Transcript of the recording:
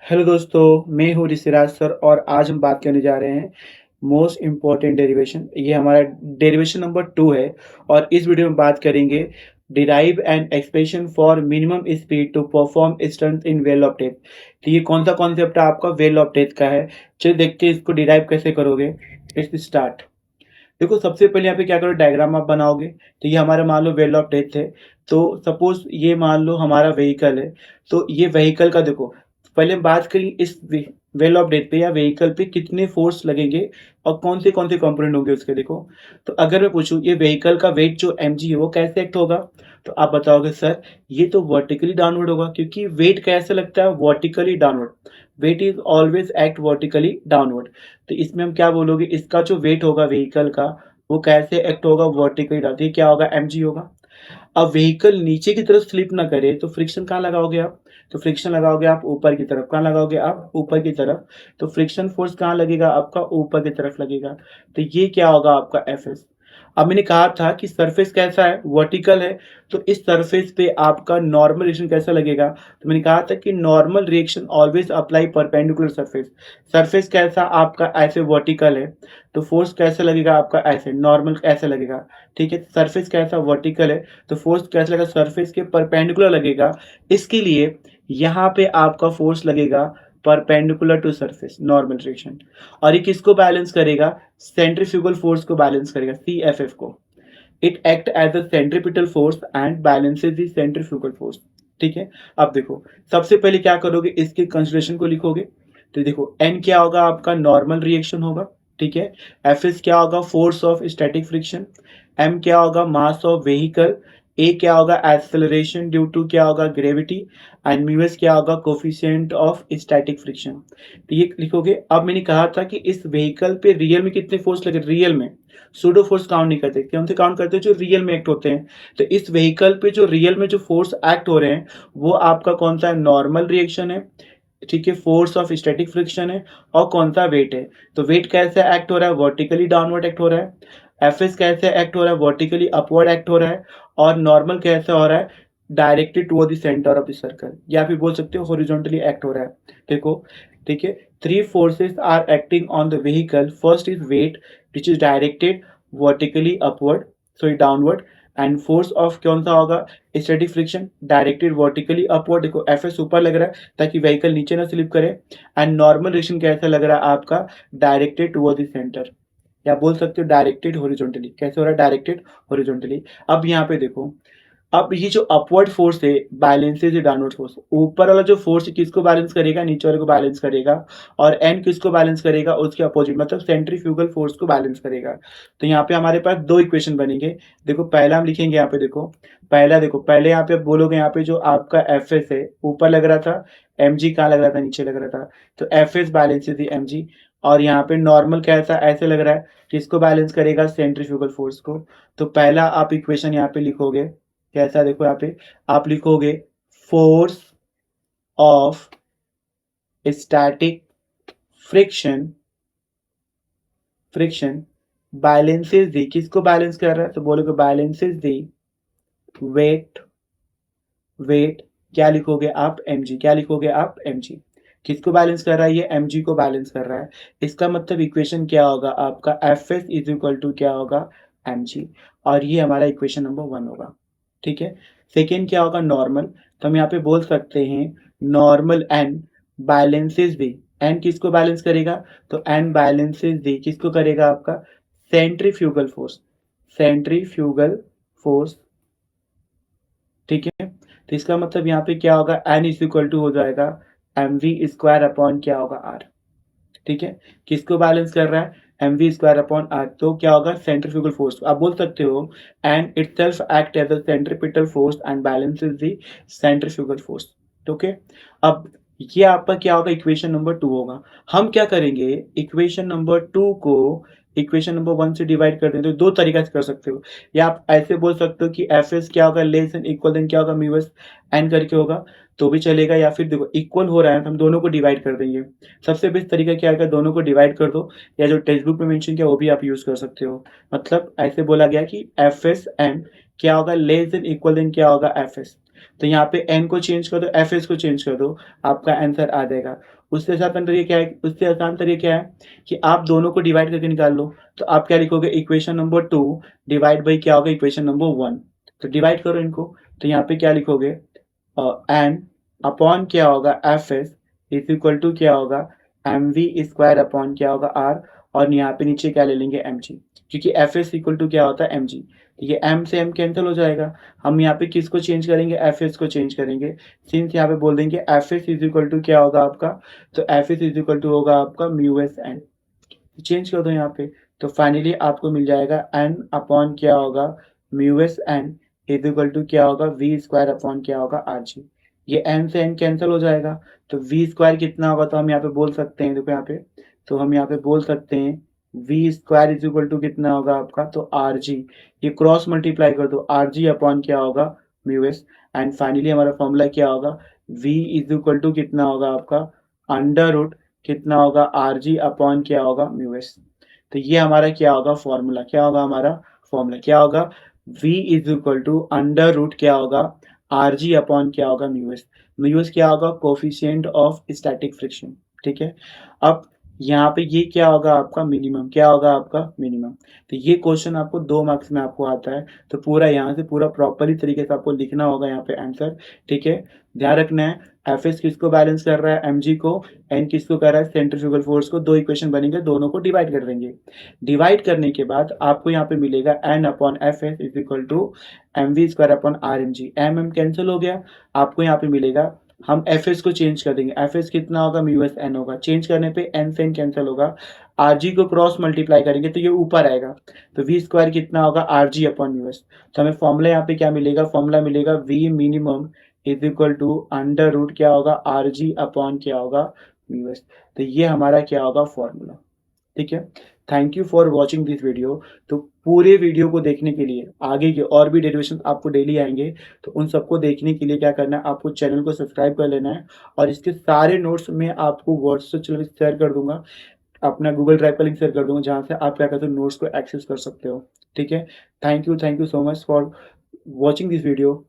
Hello दोस्तों, मैं हूँ ऋषिराज सर और आज हम बात करने जा रहे हैं मोस्ट इम्पॉर्टेंट डेरिवेशन। ये हमारा डेरिवेशन नंबर 2 है और इस वीडियो में बात करेंगे derive an expression for minimum speed to perform stunts in well of death. तो ये कौन सा कॉन्सेप्ट है आपका वेल ऑफ डेथ का है। चलिए देखते हैं इसको डिराइव कैसे करोगे। Let's start. देखो सबसे पहले यहाँ पे क्या करो, डायग्राम आप बनाओगे। तो ये हमारा मान लो वेल ऑफ डेथ है। तो सपोज ये मान लो हमारा व्हीकल है। तो ये व्हीकल का देखो, पहले हम बात करें इस वेल ऑफ डेथ पे या व्हीकल पे कितने फोर्स लगेंगे और कौन से कंपोनेंट होंगे उसके। देखो तो अगर मैं पूछूं ये व्हीकल का वेट जो mg है वो कैसे एक्ट होगा, तो आप बताओगे सर ये तो वर्टिकली डाउनवर्ड होगा, क्योंकि वेट कैसे लगता है vertically downward. Weight is always act vertically downward. तो इसमें हम क्या बोलोगे, इसका जो वेट होगा व्हीकल का वो कैसे एक्ट होगा वर्टिकली डाउन। ये क्या होगा mg होगा। अब व्हीकल नीचे की तरफ स्लिप ना करे तो फ्रिक्शन कहाँ लगाओगे आप, तो फ्रिक्शन लगाओगे आप ऊपर की तरफ। कहाँ लगाओगे आप, ऊपर की तरफ। तो फ्रिक्शन फोर्स कहाँ लगेगा आपका, ऊपर की तरफ लगेगा। तो ये क्या होगा आपका एफ एस। अब मैंने कहा था कि सरफेस कैसा है वर्टिकल है, तो इस सरफेस पे आपका नॉर्मल रिएक्शन कैसा लगेगा। तो मैंने कहा था कि normal reaction always apply perpendicular surface. Surface कैसा आपका ऐसे वर्टिकल है, तो फोर्स कैसे लगेगा आपका ऐसे नॉर्मल ऐसे लगेगा। ठीक है, सरफेस कैसा वर्टिकल है तो फोर्स कैसे लगेगा, सरफेस के परपेंडिकुलर लगेगा। इसके लिए यहाँ पे आपका फोर्स लगेगा perpendicular to surface normal direction. और ये किसको बैलेंस करेगा, सेंट्रीफ्यूगल फोर्स को बैलेंस करेगा, सी एफ एफ को। It act as a centripetal force and balances the centrifugal force. ठीक है। अब देखो सबसे पहले क्या करोगे, इसके कंसिडरेशन को लिखोगे। तो देखो एन क्या होगा आपका नॉर्मल रिएक्शन होगा। ठीक है। एफ एस क्या होगा force of static friction. M क्या होगा मास ऑफ व्हीकल। ए क्या होगा एक्सेलरेशन ड्यू टू क्या होगा ग्रेविटी। एंड म्यू एस क्या होगा कोफिशिएंट ऑफ स्टैटिक फ्रिक्शन। तो ये लिखोगे। अब मैंने कहा था कि इस व्हीकल पे रियल में कितने फोर्स लगे, रियल में सूडो फोर्स काउंट नहीं करते, कौन से काउंट करते हैं जो रियल में एक्ट होते हैं। तो इस व्हीकल पे जो रियल में जो फोर्स एक्ट हो रहे हैं वो आपका कौन सा है, नॉर्मल रिएक्शन है। ठीक है, फोर्स ऑफ स्टैटिक फ्रिक्शन है। और कौन सा वेट है, तो वेट कैसे एक्ट हो रहा है वर्टिकली डाउनवर्ड एक्ट हो रहा है। एफ एस कैसे एक्ट हो रहा है वर्टिकली अपवर्ड एक्ट हो रहा है। और नॉर्मल कैसे हो रहा है directed toward the centre of the circle, या फिर बोल सकते हो हॉरिजॉन्टली एक्ट हो रहा है। देखो ठीक है, three forces are acting on the vehicle. First is weight which is directed vertically upward, sorry downward. And force of कौन सा होगा static friction directed vertically upward. देखो एफ एस ऊपर लग रहा है ताकि व्हीकल नीचे ना स्लिप करे। एंड नॉर्मल रिएक्शन कैसा लग रहा है आपका डायरेक्टेड टुवर्ड द सेंटर, या बोल सकते हो डायरेक्टेड हॉरिजॉन्टली। कैसे हो रहा है डायरेक्टेड हॉरिजॉन्टली। अब यहाँ पे देखो, अब ये जो अपवर्ड फोर्स है बैलेंसेज है डाउनवर्ड फोर्स। ऊपर वाला जो फोर्स है किसको बैलेंस करेगा, नीचे वाले को बैलेंस करेगा। और एन किसको बैलेंस करेगा, उसके अपोजिट मतलब सेंट्रीफ्यूगल फोर्स को बैलेंस करेगा। तो यहाँ पे हमारे पास दो इक्वेशन बनेंगे। देखो पहला हम लिखेंगे यहाँ पे, देखो पहला देखो पहले यहाँ पे बोलोगे यहाँ पे जो आपका एफ एस है ऊपर लग रहा था, एम जी कहाँ लग रहा था नीचे लग रहा था। तो F S balances M G. और यहाँ पे नॉर्मल कैसा ऐसे लग रहा है, किसको बैलेंस करेगा सेंट्रीफ्यूगल फोर्स को। तो पहला आप इक्वेशन यहाँ पे लिखोगे कैसा, देखो यहाँ पे आप लिखोगे force of static friction, friction balances the, किसको बैलेंस कर रहा है, तो बोलोगे बैलेंसेस दी वेट, वेट क्या लिखोगे आप mg, क्या लिखोगे आप mg। किसको बैलेंस कर रहा है ये mg को बैलेंस कर रहा है। इसका मतलब इक्वेशन क्या होगा आपका F S is equal to क्या होगा mg। और ये हमारा इक्वेशन नंबर 1 होगा। ठीक है। सेकेंड क्या होगा नॉर्मल, तो हम यहाँ पे बोल सकते हैं नॉर्मल एन बैलेंसेस दी। एन किसको बैलेंस करेगा, तो एन बैलेंसेस दी किसको करेगा आपका सेंट्रीफ्यूगल फोर्स, सेंट्रीफ्यूगल फोर्स। ठीक है। तो इसका मतलब यहाँ पे क्या होगा एन इज इक्वल टू हो जाएगा एम वी स्क्वायर अपॉन क्या होगा आर। ठीक है, किसको बैलेंस कर रहा है M V square upon R. तो क्या होगा सेंट्रीफ्यूगल फोर्स, आप बोल सकते हो and itself act as a centripetal force and balances the centrifugal force. Okay. अब ये आपका क्या होगा इक्वेशन नंबर 2 होगा। हम क्या करेंगे इक्वेशन नंबर 2 को इक्वेशन नंबर 1 से डिवाइड कर देंगे। तो दो तरीका से कर सकते हो, या आप ऐसे बोल सकते हो कि एफ एस क्या होगा लेस एंड इक्वल देन क्या होगा म्यू एस एन करके होगा तो भी चलेगा। या फिर देखो इक्वल हो रहा है तो हम दोनों को डिवाइड कर देंगे। सबसे बेस्ट तरीका क्या है, दोनों को डिवाइड कर दो, या जो टेक्स्ट बुक में मेंशन किया वो भी आप यूज कर सकते हो। मतलब ऐसे बोला गया कि एफ एस एन क्या होगा लेस देन इक्वल देन क्या होगा एफ एस। तो यहाँ पे एन को चेंज कर दो एफ एस को चेंज कर दो, आपका आंसर आ जाएगा। उससे आसान तरीका क्या है, उससे आसान तरीका क्या है कि आप दोनों को डिवाइड करके निकाल लो। तो आप क्या लिखोगे, इक्वेशन नंबर 2 डिवाइड बाई क्या होगा, इक्वेशन नंबर 1। तो डिवाइड करो इनको। तो यहाँ पे क्या लिखोगे, एन अपॉन क्या होगा F S is equal to क्या होगा एम वी स्क्वायर अपॉन क्या होगा आर, और यहाँ पे नीचे क्या ले लेंगे एम जी, क्योंकि एफ एस इक्वल टू क्या होता है एम जी। तो ये एम से एम कैंसिल हो जाएगा। हम यहाँ पे किसको चेंज करेंगे, एफ एस को चेंज करेंगे। सिंस यहाँ पे बोल देंगे F S is equal to क्या होगा आपका, तो F S is equal to होगा आपका म्यू एस एन। चेंज कर दो यहाँ पे। तो फाइनली आपको मिल जाएगा एन अपॉन क्या होगा mu S N is equal to क्या होगा वी स्क्वायर अपॉन क्या होगा आर जी। ये एन से एन कैंसिल हो जाएगा। तो वी स्क्वायर कितना होगा, तो हम यहाँ पे बोल सकते हैं, देखो यहाँ पे, तो हम यहाँ पे बोल सकते हैं V square is equal to कितना होगा आपका, तो आर जी। ये क्रॉस मल्टीप्लाई कर दो, आर जी अपॉन क्या होगा म्यू एस। एंड फाइनली हमारा फॉर्मूला क्या होगा, वी इज इक्वल टू कितना होगा आपका अंडर रूट कितना होगा आर जी अपॉन क्या होगा म्यू एस। तो ये हमारा क्या होगा फॉर्मूला, क्या होगा हमारा फॉर्मूला, क्या होगा v is equal to under root क्या होगा आर जी अपॉन क्या होगा म्यू एस। म्यू एस क्या होगा, कोफिशिएंट ऑफ स्टैटिक फ्रिक्शन। ठीक है। अब यहाँ पे ये क्या होगा आपका मिनिमम, क्या होगा आपका मिनिमम। तो ये क्वेश्चन आपको 2 मार्क्स में आपको आता है। तो पूरा यहाँ से पूरा प्रॉपरली तरीके से आपको लिखना होगा यहाँ पे आंसर। ठीक है। ध्यान रखना है एफ एस किसको बैलेंस कर रहा है, एम जी को। एन किसको कर रहा है, सेंट्रीफ्यूगल फोर्स को। 2 इक्वेशन बनेंगे, दोनों को डिवाइड कर देंगे। डिवाइड करने के बाद आपको यहाँ पे मिलेगा N upon F S is equal to M V square upon R M G. M M cancel हो गया। आपको यहाँ पे मिलेगा, हम एफ एस को चेंज कर देंगे, एफ एस कितना होगा म्यू एस एन होगा। चेंज करने पे एन से एन कैंसिल होगा। आर जी को क्रॉस मल्टीप्लाई करेंगे तो ये ऊपर आएगा। तो वी स्क्वायर कितना होगा R G upon mu S. तो हमें फॉर्मूला यहाँ पे क्या मिलेगा, फॉर्मूला मिलेगा V minimum is equal to under root क्या होगा आर जी अपॉन क्या होगा म्यू एस। तो ये हमारा क्या होगा फॉर्मूला। ठीक है। Thank you for watching this video. तो पूरे वीडियो को देखने के लिए, आगे के और भी डेरिवेशन आपको डेली आएंगे, तो उन सबको देखने के लिए क्या करना है, आपको चैनल को सब्सक्राइब कर लेना है। और इसके सारे नोट्स मैं आपको व्हाट्सएप चैनल पे शेयर कर दूंगा, अपना गूगल ड्राइव का लिंक शेयर कर दूंगा, जहाँ से आप क्या करते हो नोट्स को एक्सेस कर सकते हो। ठीक है। Thank you so much for watching this video.